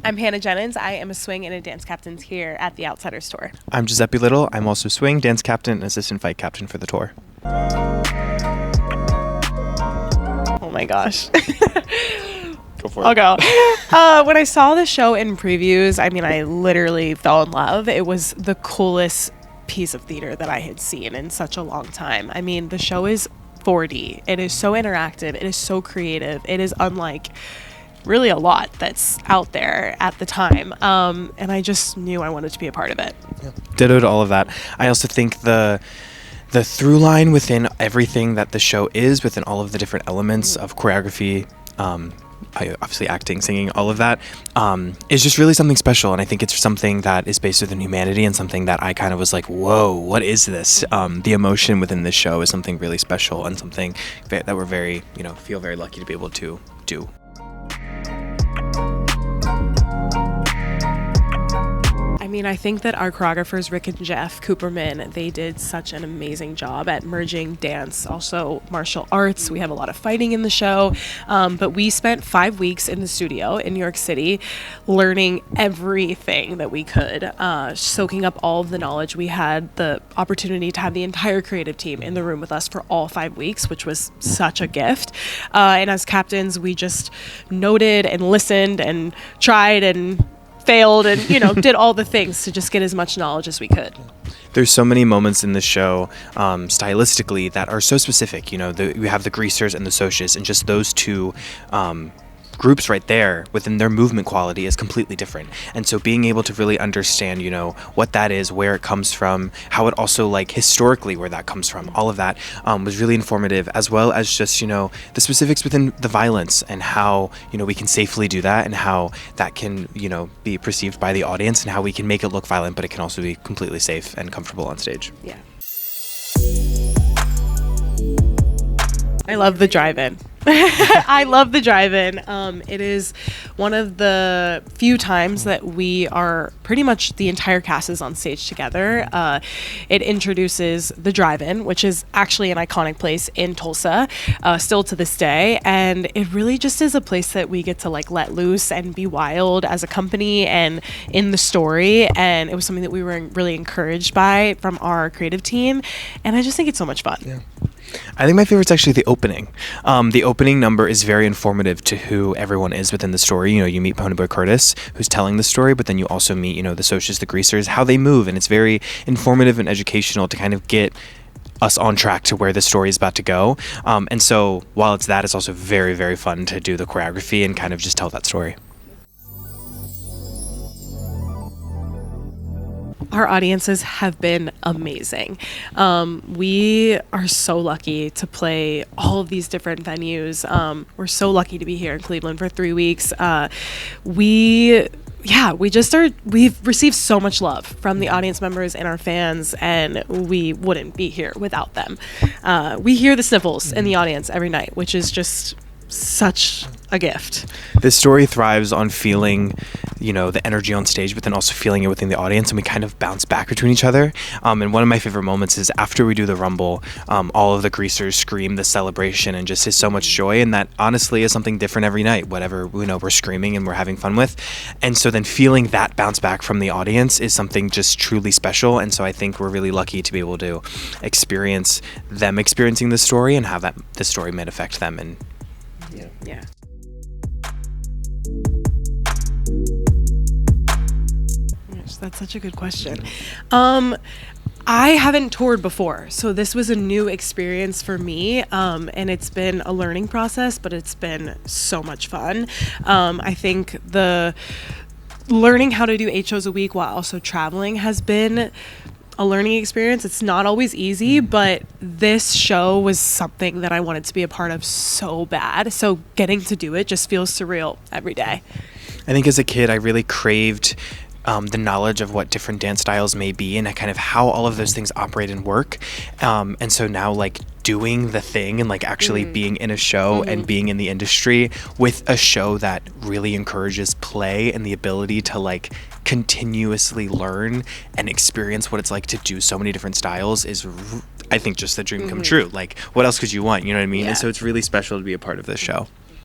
I'm Hannah Jennens. I am a swing and a dance captain here at the Outsiders Tour. I'm Giuseppe Little. I'm also swing, dance captain, and assistant fight captain for the tour. Oh my gosh. Go for it. I'll go. When I saw the show in previews, I mean, I literally fell in love. It was the coolest piece of theater that I had seen in such a long time. I mean, the show is 4D. It is so interactive. It is so creative. It is unlike really a lot that's out there at the time. And I just knew I wanted to be a part of it. Yeah. Ditto to all of that. I also think the through line within everything that the show is, within all of the different elements of choreography, obviously acting, singing, all of that, is just really something special. And I think it's something that is based within humanity and something that I kind of was like, whoa, what is this? The emotion within this show is something really special and something that we're very, feel very lucky to be able to do. I mean, I think that our choreographers, Rick and Jeff Cooperman, they did such an amazing job at merging dance, also martial arts. We have a lot of fighting in the show, but we spent 5 weeks in the studio in New York City learning everything that we could, soaking up all of the knowledge. We had the opportunity to have the entire creative team in the room with us for all 5 weeks, which was such a gift. And as captains, we just noted and listened and tried and failed and did all the things to just get as much knowledge as we could. There's so many moments in this show stylistically that are so specific. We have the greasers and the socias, and just those two groups right there within their movement quality is completely different. And so being able to really understand what that is, where it comes from, how it also historically where that comes from, all of that was really informative, as well as just the specifics within the violence and how we can safely do that, and how that can be perceived by the audience, and how we can make it look violent but it can also be completely safe and comfortable on stage. Yeah. I love the drive-in. I love the drive-in. It is one of the few times that we are pretty much the entire cast is on stage together. It introduces the drive-in, which is actually an iconic place in Tulsa, still to this day. And it really just is a place that we get to let loose and be wild as a company and in the story. And it was something that we were really encouraged by from our creative team. And I just think it's so much fun. Yeah. I think my favorite is actually the opening. The opening number is very informative to who everyone is within the story. You meet Ponyboy Curtis, who's telling the story, but then you also meet, the socias, the greasers, how they move, and it's very informative and educational to kind of get us on track to where the story is about to go. And so while it's that, it's also very, very fun to do the choreography and kind of just tell that story. Our audiences have been amazing. We are so lucky to play all of these different venues. We're so lucky to be here in Cleveland for 3 weeks. We've received so much love from the audience members and our fans, and we wouldn't be here without them. We hear the sniffles in the audience every night, which is just such a gift. This story thrives on feeling, the energy on stage, but then also feeling it within the audience, and we kind of bounce back between each other. And one of my favorite moments is after we do the rumble, all of the greasers scream the celebration, and just is so much joy, and that honestly is something different every night, whatever we're screaming and we're having fun with. And so then feeling that bounce back from the audience is something just truly special. And so I think we're really lucky to be able to experience them experiencing the story and have the story might affect them. And yeah. That's such a good question. I haven't toured before, so this was a new experience for me, and it's been a learning process, but it's been so much fun. I think the learning how to do 8 shows a week while also traveling has been a learning experience. It's not always easy, but this show was something that I wanted to be a part of so bad. So getting to do it just feels surreal every day. I think as a kid, I really craved the knowledge of what different dance styles may be and kind of how all of those things operate and work. And so now doing the thing and actually being in a show and being in the industry with a show that really encourages play and the ability to continuously learn and experience what it's like to do so many different styles is I think just the dream come true. What else could you want? You know what I mean? Yeah. And so it's really special to be a part of this show.